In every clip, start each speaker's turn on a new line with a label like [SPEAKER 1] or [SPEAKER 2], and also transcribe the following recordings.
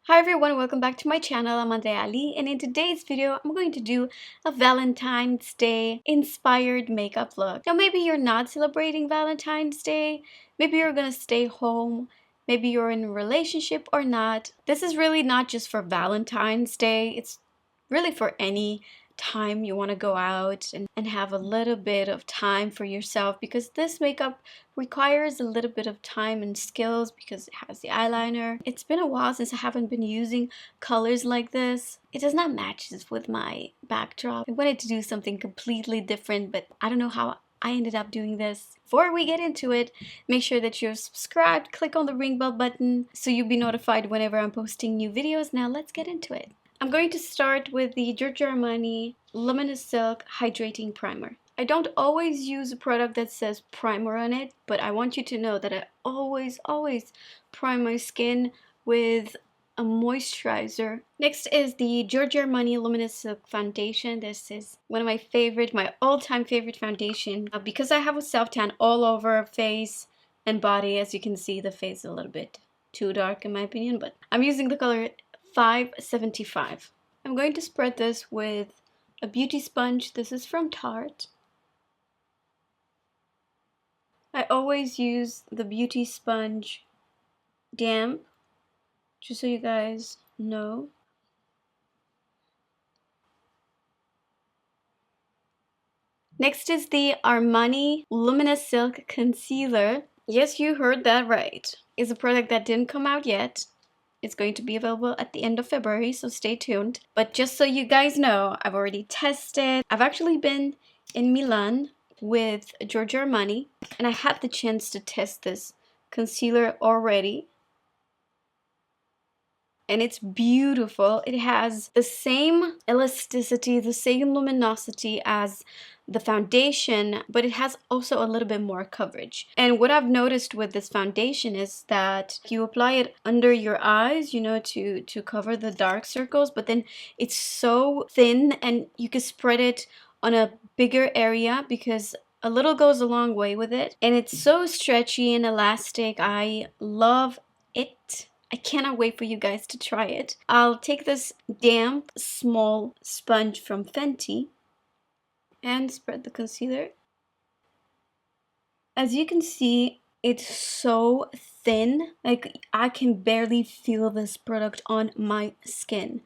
[SPEAKER 1] Hi everyone, welcome back to my channel. I'm Andreea, and in today's video I'm going to do a Valentine's Day inspired makeup look. Now maybe you're not celebrating Valentine's Day, maybe you're gonna stay home, maybe you're in a relationship or not. This is really not just for Valentine's Day, it's really for any time you want to go out and have a little bit of time for yourself, because this makeup requires a little bit of time and skills because it has the eyeliner. It's been a while since I haven't been using colors like this. It does not match this with my backdrop. I wanted to do something completely different, but I don't know how I ended up doing this. Before we get into it, make sure that you're subscribed, click on the ring bell button so you'll be notified whenever I'm posting new videos. Now let's get into it. I'm going to start with the Giorgio Armani Luminous Silk Hydrating Primer. I don't always use a product that says primer on it, but I want you to know that I always prime my skin with a moisturizer. Next is the Giorgio Armani Luminous Silk Foundation. This is one of my all-time favorite foundation because I have a self-tan all over face and body. As you can see, the face is a little bit too dark in my opinion, but I'm using the color 575. I'm going to spread this with a beauty sponge. This is from Tarte. I always use the beauty sponge damp, just so you guys know. Next is the Armani Luminous Silk Concealer. Yes, you heard that right. It's a product that didn't come out yet. It's going to be available at the end of February, so stay tuned. But just so you guys know, I've already tested. I've actually been in Milan with Giorgio Armani, and I had the chance to test this concealer already. And it's beautiful. It has the same elasticity, the same luminosity as the foundation, but it has also a little bit more coverage. And what I've noticed with this foundation is that you apply it under your eyes, you know, to cover the dark circles, but then it's so thin and you can spread it on a bigger area because a little goes a long way with it. And it's so stretchy and elastic. I love it. I cannot wait for you guys to try it. I'll take this damp small sponge from Fenty and spread the concealer. As you can see, it's so thin, like I can barely feel this product on my skin.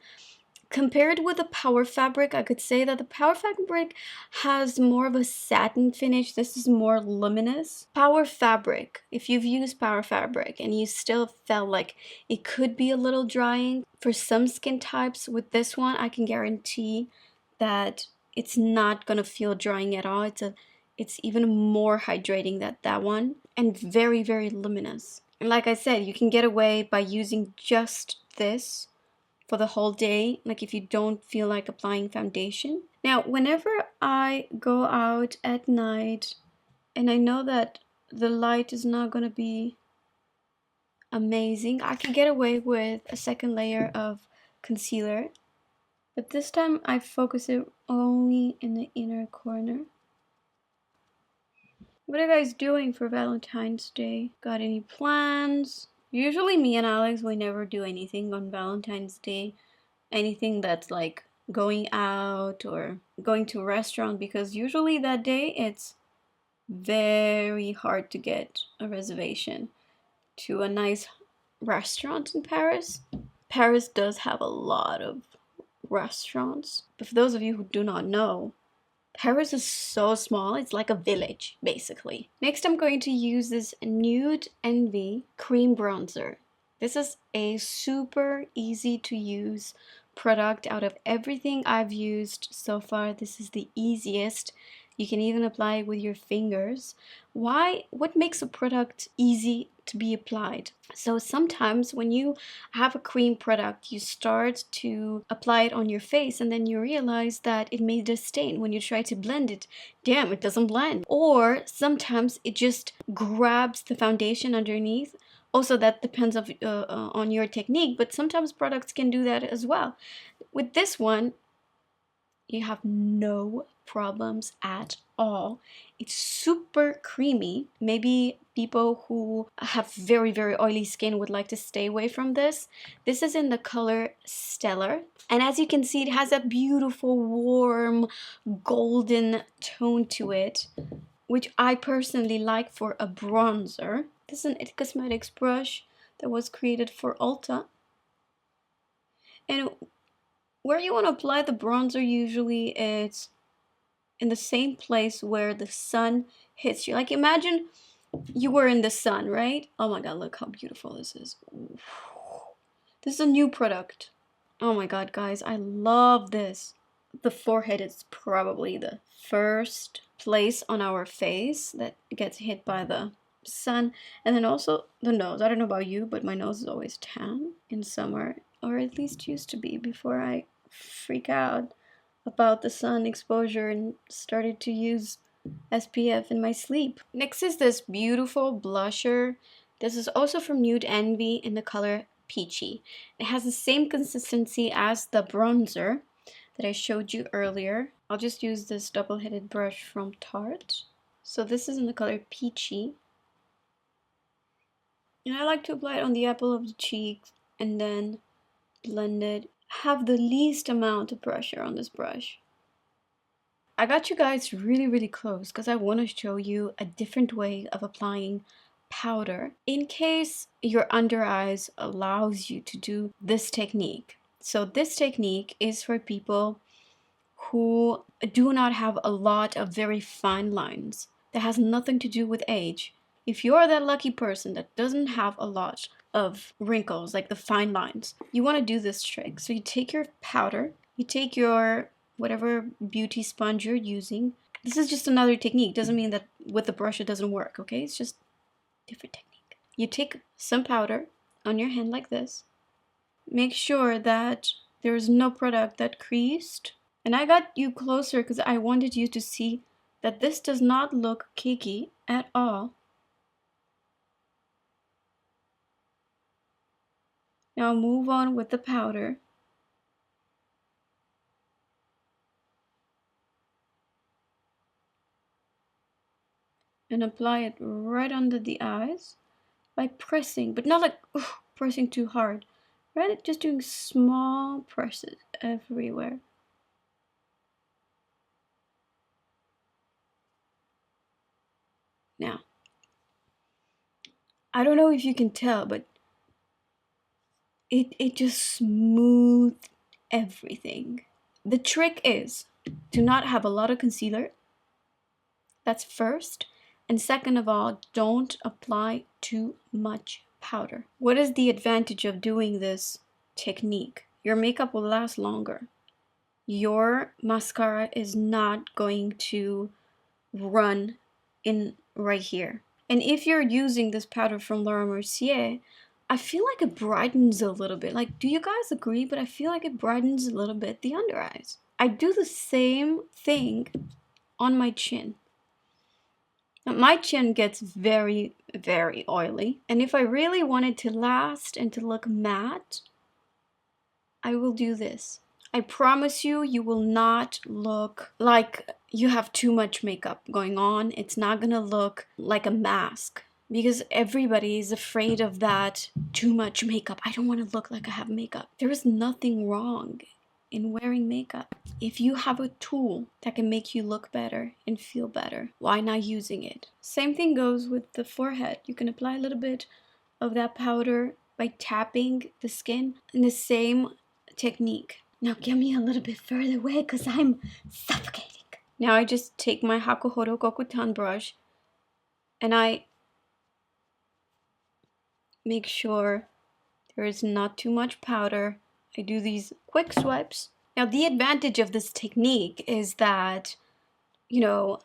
[SPEAKER 1] Compared with the Power Fabric, I could say that the Power Fabric has more of a satin finish. This is more luminous. Power Fabric, if you've used Power Fabric and you still felt like it could be a little drying, for some skin types with this one, I can guarantee that it's not gonna feel drying at all. It's even more hydrating than that one, and very luminous. And like I said, you can get away by using just this for the whole day, like if you don't feel like applying foundation. Now, whenever I go out at night and I know that the light is not gonna be amazing, I can get away with a second layer of concealer. But this time I focus it only in the inner corner. What are you guys doing for Valentine's Day? Got any plans? Usually me and Alex, we never do anything on Valentine's Day. Anything that's like going out or going to a restaurant, because usually that day it's very hard to get a reservation to a nice restaurant in Paris. Paris does have a lot of restaurants, but for those of you who do not know, Paris is so small, it's like a village, basically. Next, I'm going to use this Nude Envy Cream Bronzer. This is a super easy to use product. Out of everything I've used so far, this is the easiest. You can even apply it with your fingers. Why? What makes a product easy to be applied? So sometimes when you have a cream product, you start to apply it on your face and then you realize that it made a stain. When you try to blend it, damn, it doesn't blend. Or sometimes it just grabs the foundation underneath Also, that depends on your technique, but sometimes products can do that as well. With this one, you have no problems at all. It's super creamy. Maybe people who have very, very oily skin would like to stay away from this. This is in the color Stellar. And as you can see, it has a beautiful, warm, golden tone to it, which I personally like for a bronzer. This is an It Cosmetics brush that was created for Ulta. And where you want to apply the bronzer, usually it's in the same place where the sun hits you. Like, imagine you were in the sun, right? Oh my god, look how beautiful this is. This is a new product. Oh my god, guys, I love this. The forehead is probably the first place on our face that gets hit by the sun. And then also the nose. I don't know about you, but my nose is always tan in summer, or at least used to be before I freak out about the sun exposure and started to use SPF in my sleep. Next is this beautiful blusher. This is also from Nude Envy in the color Peachy. It has the same consistency as the bronzer that I showed you earlier. I'll just use this double-headed brush from Tarte. So this is in the color Peachy. And I like to apply it on the apple of the cheek and then blend it. Have the least amount of pressure on this brush. I got you guys really, really close because I want to show you a different way of applying powder in case your under eyes allows you to do this technique. So this technique is for people who do not have a lot of very fine lines. That has nothing to do with age. If you're that lucky person that doesn't have a lot of wrinkles, like the fine lines, you want to do this trick. So you take your powder, you take your whatever beauty sponge you're using. This is just another technique. Doesn't mean that with the brush it doesn't work, okay? It's just different technique. You take some powder on your hand like this. Make sure that there is no product that creased. And I got you closer because I wanted you to see that this does not look cakey at all. Now move on with the powder. And apply it right under the eyes by pressing, but not like pressing too hard, right? Just doing small presses everywhere. Now, I don't know if you can tell, but it just smoothed everything. The trick is to not have a lot of concealer. That's first. And second of all, don't apply too much powder. What is the advantage of doing this technique? Your makeup will last longer. Your mascara is not going to run in right here. And if you're using this powder from Laura Mercier, I feel like it brightens a little bit. Like, do you guys agree? But I feel like it brightens a little bit the under eyes. I do the same thing on my chin. Now, my chin gets very, very oily. And if I really want it to last and to look matte, I will do this. I promise you, you will not look like you have too much makeup going on. It's not gonna look like a mask because everybody is afraid of that too much makeup. I don't want to look like I have makeup. There is nothing wrong in wearing makeup. If you have a tool that can make you look better and feel better, why not using it? Same thing goes with the forehead. You can apply a little bit of that powder by tapping the skin in the same technique. Now get me a little bit further away because I'm suffocating. Now I just take my Hakuhodo Kokutan brush and I make sure there is not too much powder. I do these quick swipes. Now the advantage of this technique is that, you know,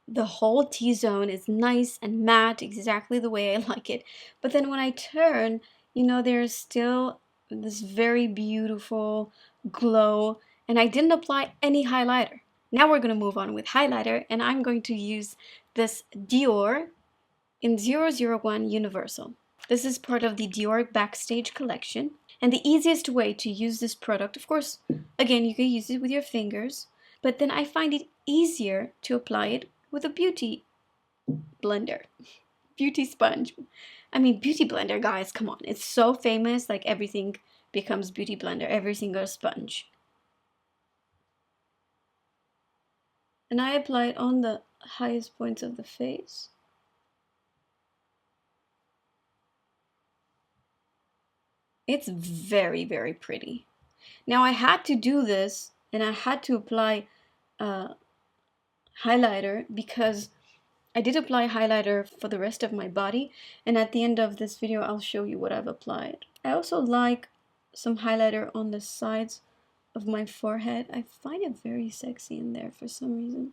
[SPEAKER 1] the whole T-zone is nice and matte, exactly the way I like it. But then when I turn, you know, there's still this very beautiful glow, and I didn't apply any highlighter. Now we're gonna move on with highlighter, and I'm going to use this Dior in 001 Universal. This is part of the Dior Backstage collection. And the easiest way to use this product, of course, again, you can use it with your fingers, but then I find it easier to apply it with a beauty blender. Beauty sponge. I mean, beauty blender, guys, come on. It's so famous, like everything becomes beauty blender, every single sponge. And I apply it on the highest points of the face. It's very, very pretty. Now I had to do this and I had to apply highlighter because I did apply highlighter for the rest of my body, and at the end of this video I'll show you what I've applied. I also like some highlighter on the sides of my forehead. I find it very sexy in there for some reason.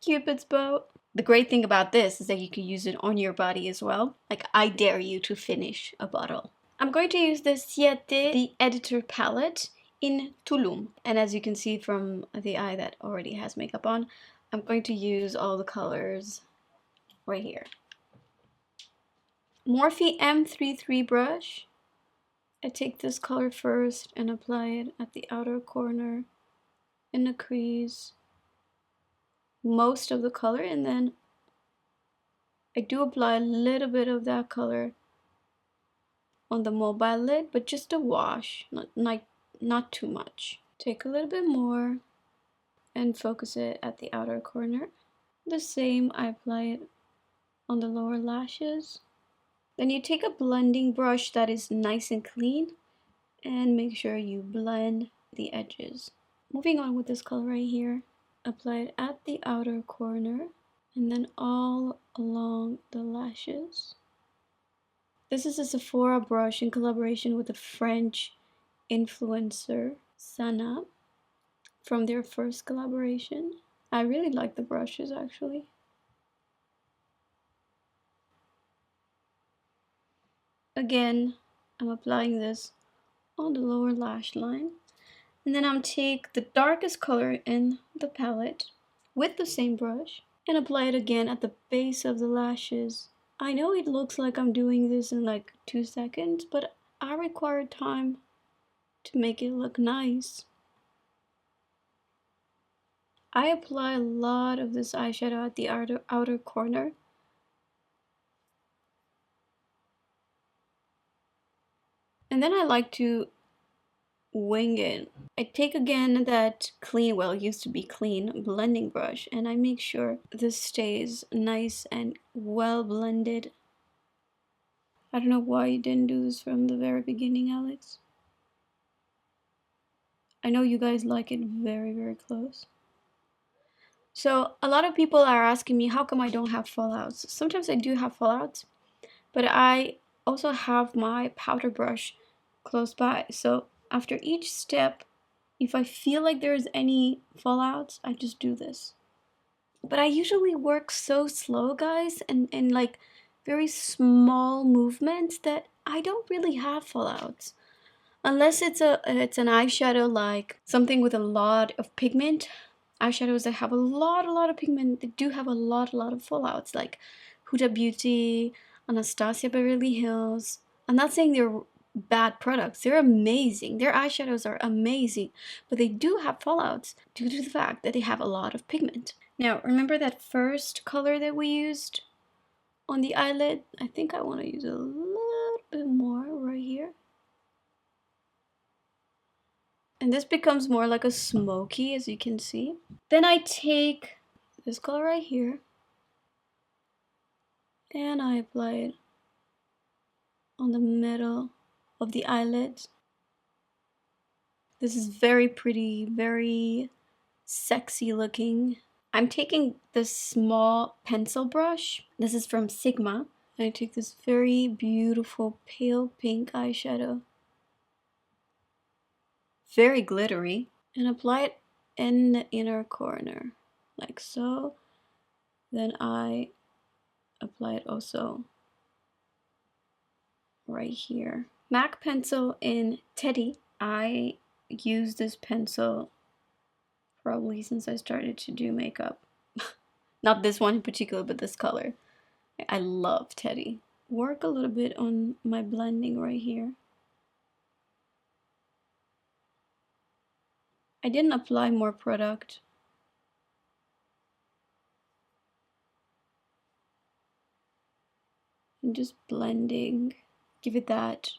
[SPEAKER 1] Cupid's bow. The great thing about this is that you can use it on your body as well. Like, I dare you to finish a bottle. I'm going to use the Siete, the Editor palette in Tulum. And as you can see from the eye that already has makeup on, I'm going to use all the colors right here. Morphe M33 brush. I take this color first and apply it at the outer corner, in the crease, most of the color, and then I do apply a little bit of that color on the mobile lid, but just a wash, not too much. Take a little bit more and focus it at the outer corner. The same, I apply it on the lower lashes. Then you take a blending brush that is nice and clean and make sure you blend the edges. Moving on with this color right here, apply it at the outer corner and then all along the lashes. This is a Sephora brush in collaboration with a French influencer, Sana, from their first collaboration. I really like the brushes actually. Again, I'm applying this on the lower lash line. And then I'm take the darkest color in the palette with the same brush and apply it again at the base of the lashes. I know it looks like I'm doing this in like 2 seconds, but I require time to make it look nice. I apply a lot of this eyeshadow at the outer corner. And then I like to wing it. I take again that clean, well, it used to be clean, blending brush, and I make sure this stays nice and well blended. I don't know why you didn't do this from the very beginning, Alex. I know you guys like it very, very close. So a lot of people are asking me, how come I don't have fallouts? Sometimes I do have fallouts, but I also have my powder brush close by. So after each step, if I feel like there's any fallouts, I just do this. But I usually work so slow, guys, and like very small movements that I don't really have fallouts. Unless it's an eyeshadow, like something with a lot of pigment. Eyeshadows that have a lot of pigment, they do have a lot of fallouts, like Huda Beauty, Anastasia Beverly Hills. I'm not saying they're bad products. They're amazing. Their eyeshadows are amazing, but they do have fallouts due to the fact that they have a lot of pigment. Now, remember that first color that we used on the eyelid? I think I want to use a little bit more right here. And this becomes more like a smoky, as you can see. Then I take this color right here and I apply it on the middle of the eyelids. This is very pretty, very sexy looking. I'm taking this small pencil brush. This is from Sigma. And I take this very beautiful pale pink eyeshadow. Very glittery. And apply it in the inner corner, like so. Then I apply it also right here. MAC pencil in Teddy. I use this pencil probably since I started to do makeup. Not this one in particular, but this color. I love Teddy. Work a little bit on my blending right here. I didn't apply more product. I'm just blending. Give it that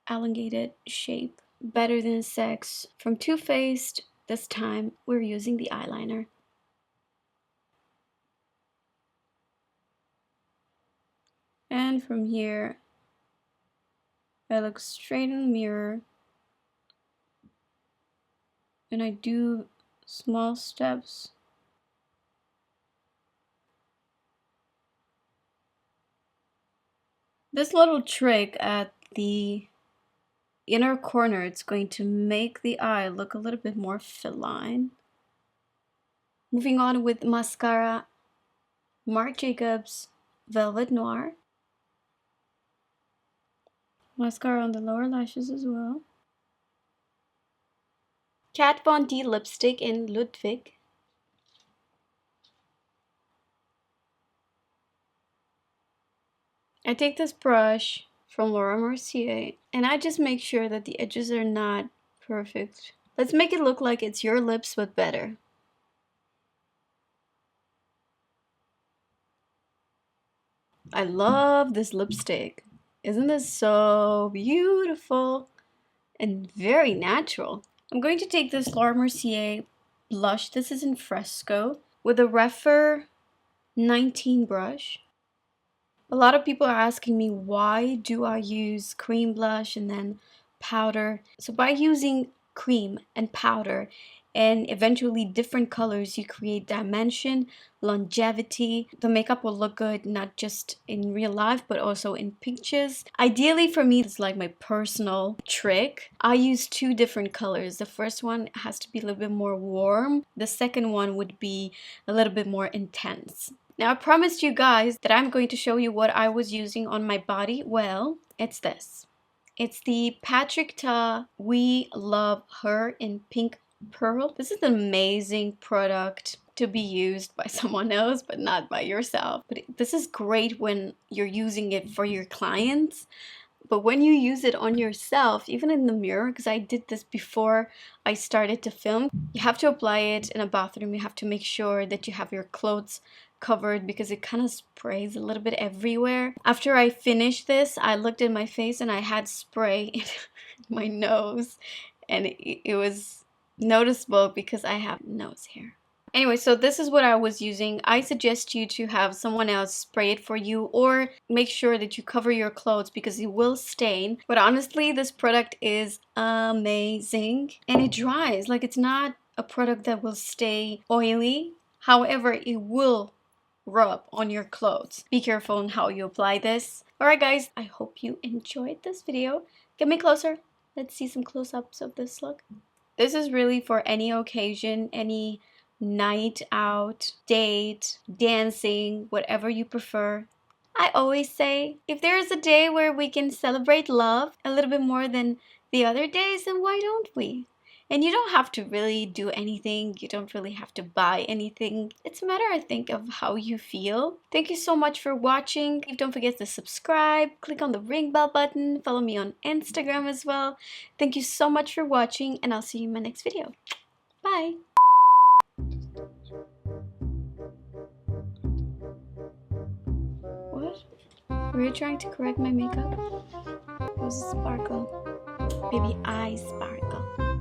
[SPEAKER 1] elongated shape. Better Than Sex from Too Faced. This time we're using the eyeliner. And from here, I look straight in the mirror and I do small steps. This little trick at the inner corner, it's going to make the eye look a little bit more feline. Moving on with mascara, Marc Jacobs Velvet Noir. Mascara on the lower lashes as well. Kat Von D lipstick in Ludwig. I take this brush from Laura Mercier and I just make sure that the edges are not perfect. Let's make it look like it's your lips but better. I love this lipstick. Isn't this so beautiful and very natural? I'm going to take this Laura Mercier blush. This is in Fresco with a Refer 19 brush. A lot of people are asking me, why do I use cream blush and then powder? So by using cream and powder and eventually different colors, you create dimension, longevity. The makeup will look good not just in real life but also in pictures. Ideally for me, it's like my personal trick. I use two different colors. The first one has to be a little bit more warm. The second one would be a little bit more intense. Now I promised you guys that I'm going to show you what I was using on my body. Well, it's this. It's the Patrick Ta We Love Her in Pink Pearl. This is an amazing product to be used by someone else but not by yourself. But this is great when you're using it for your clients. But when you use it on yourself, even in the mirror, because I did this before I started to film, you have to apply it in a bathroom. You have to make sure that you have your clothes covered because it kind of sprays a little bit everywhere. After I finished this, I looked at my face and I had spray in my nose, and it was noticeable because I have nose hair. Anyway, so this is what I was using. I suggest you to have someone else spray it for you or make sure that you cover your clothes because it will stain. But honestly, this product is amazing and it dries. Like, it's not a product that will stay oily. However, it will rub on your clothes. Be careful on how you apply this. Alright guys, I hope you enjoyed this video. Get me closer. Let's see some close-ups of this look. This is really for any occasion, any night out, date, dancing, whatever you prefer. I always say, if there's a day where we can celebrate love a little bit more than the other days, then why don't we? And you don't have to really do anything. You don't really have to buy anything. It's a matter, I think, of how you feel. Thank you so much for watching. Don't forget to subscribe, click on the ring bell button, follow me on Instagram as well. Thank you so much for watching, and I'll see you in my next video. Bye! What? Were you trying to correct my makeup? It was a sparkle. Baby eye sparkle.